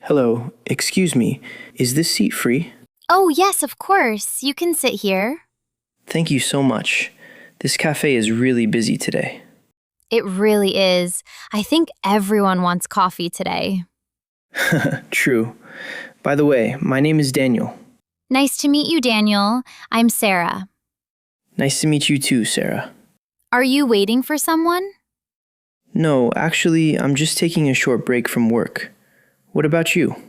Hello, excuse me. Is this seat free? Oh, yes, of course. You can sit here. Thank you so much. This cafe is really busy today. It really is. I think everyone wants coffee today. True. By the way, my name is Daniel. Nice to meet you, Daniel. I'm Sarah. Nice to meet you too, Sarah. Are you waiting for someone? No, actually, I'm just taking a short break from work. What about you?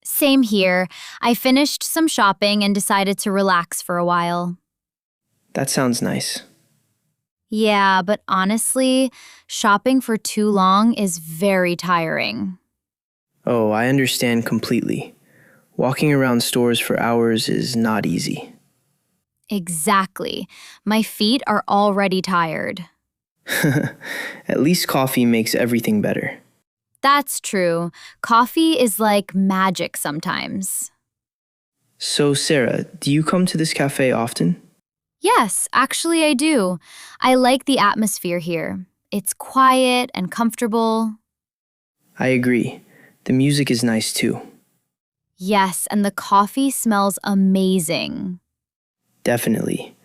Same here. I finished some shopping and decided to relax for a while. That sounds nice. Yeah, but honestly, shopping for too long is very tiring. Oh, I understand completely. Walking around stores for hours is not easy. Exactly. My feet are already tired. At least coffee makes everything better. That's true. Coffee is like magic sometimes. So, Sarah, do you come to this cafe often? Yes, actually, I do. I like the atmosphere here. It's quiet and comfortable. I agree. The music is nice too. Yes, and the coffee smells amazing. Definitely.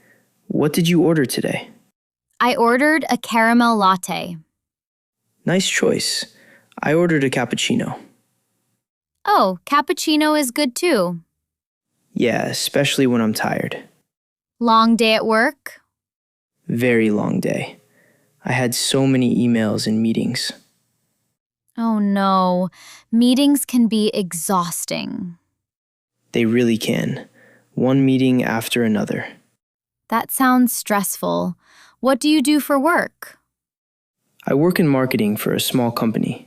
What did you order today? I ordered a caramel latte. Nice choice. I ordered a cappuccino. Oh, cappuccino is good too. Yeah, especially when I'm tired. Long day at work? Very long day. I had so many emails and meetings. Oh no, meetings can be exhausting. They really can. One meeting after another. That sounds stressful. What do you do for work? I work in marketing for a small company.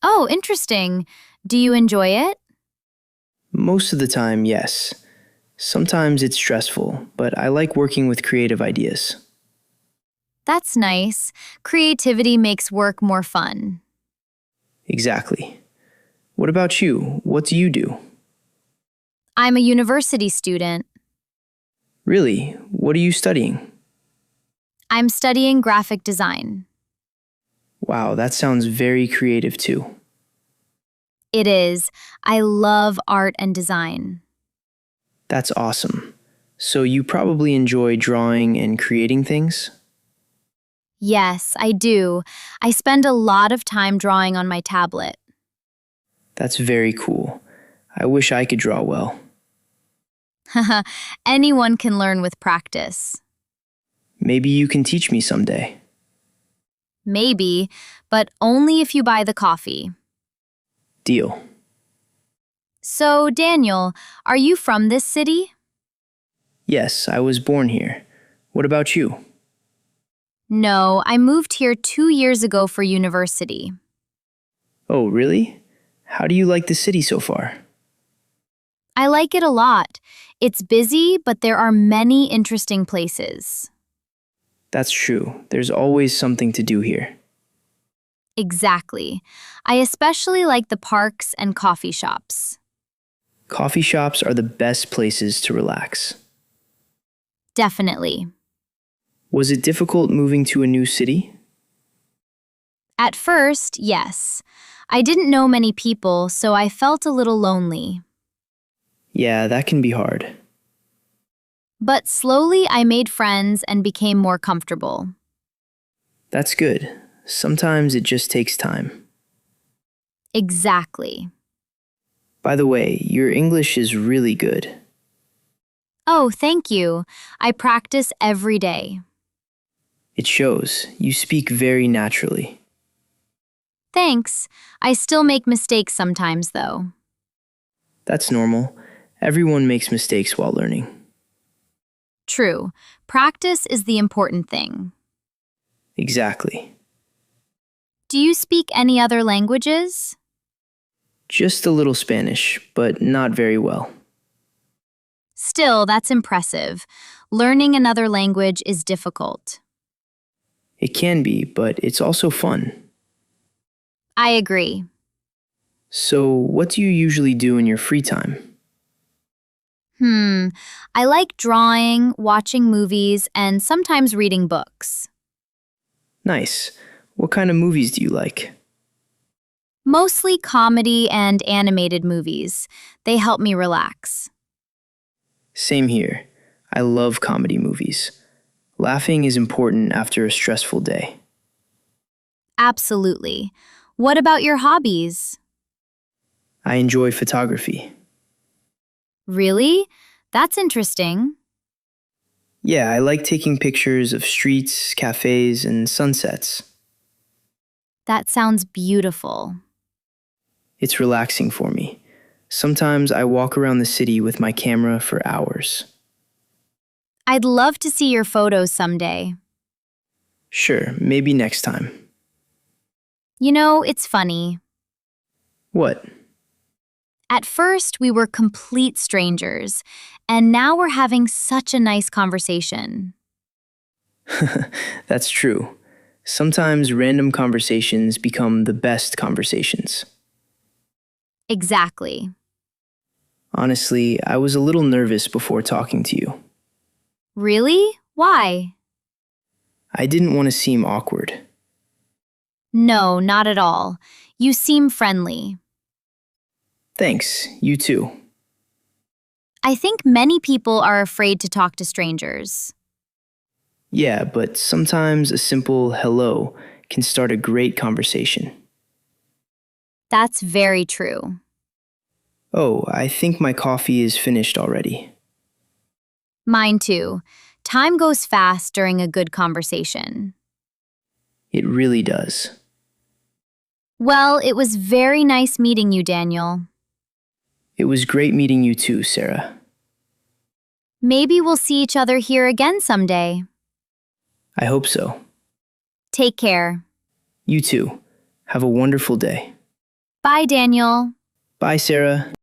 Oh, interesting. Do you enjoy it? Most of the time, yes. Sometimes it's stressful, but I like working with creative ideas. That's nice. Creativity makes work more fun. Exactly. What about you? What do you do? I'm a university student. Really? What are you studying? I'm studying graphic design. Wow, that sounds very creative too. It is. I love art and design. That's awesome. So you probably enjoy drawing and creating things? Yes, I do. I spend a lot of time drawing on my tablet. That's very cool. I wish I could draw well. Anyone can learn with practice. Maybe you can teach me someday. Maybe, but only if you buy the coffee. Deal. So, Daniel, are you from this city? Yes, I was born here. What about you? No, I moved here 2 years ago for university. Oh, really? How do you like the city so far? I like it a lot. It's busy, but there are many interesting places. That's true. There's always something to do here. Exactly. I especially like the parks and coffee shops. Coffee shops are the best places to relax. Definitely. Was it difficult moving to a new city? At first, yes. I didn't know many people, so I felt a little lonely. Yeah, that can be hard. But slowly I made friends and became more comfortable. That's good. Sometimes it just takes time. Exactly. By the way, your English is really good. Oh, thank you. I practice every day. It shows. You speak very naturally. Thanks. I still make mistakes sometimes, though. That's normal. Everyone makes mistakes while learning. True. Practice is the important thing. Exactly. Do you speak any other languages? Just a little Spanish, but not very well. Still, that's impressive. Learning another language is difficult. It can be, but it's also fun. I agree. So, what do you usually do in your free time? I like drawing, watching movies, and sometimes reading books. Nice. What kind of movies do you like? Mostly comedy and animated movies. They help me relax. Same here. I love comedy movies. Laughing is important after a stressful day. Absolutely. What about your hobbies? I enjoy photography. Really? That's interesting. Yeah, I like taking pictures of streets, cafes, and sunsets. That sounds beautiful. It's relaxing for me. Sometimes I walk around the city with my camera for hours. I'd love to see your photos someday. Sure, maybe next time. You know, it's funny. What? At first, we were complete strangers, and now we're having such a nice conversation. That's true. Sometimes random conversations become the best conversations. Exactly. Honestly, I was a little nervous before talking to you. Really? Why? I didn't want to seem awkward. No, not at all. You seem friendly. Thanks, you too. I think many people are afraid to talk to strangers. Yeah, but sometimes a simple hello can start a great conversation. That's very true. Oh, I think my coffee is finished already. Mine too. Time goes fast during a good conversation. It really does. Well, it was very nice meeting you, Daniel. It was great meeting you too, Sarah. Maybe we'll see each other here again someday. I hope so. Take care. You too. Have a wonderful day. Bye, Daniel. Bye, Sarah.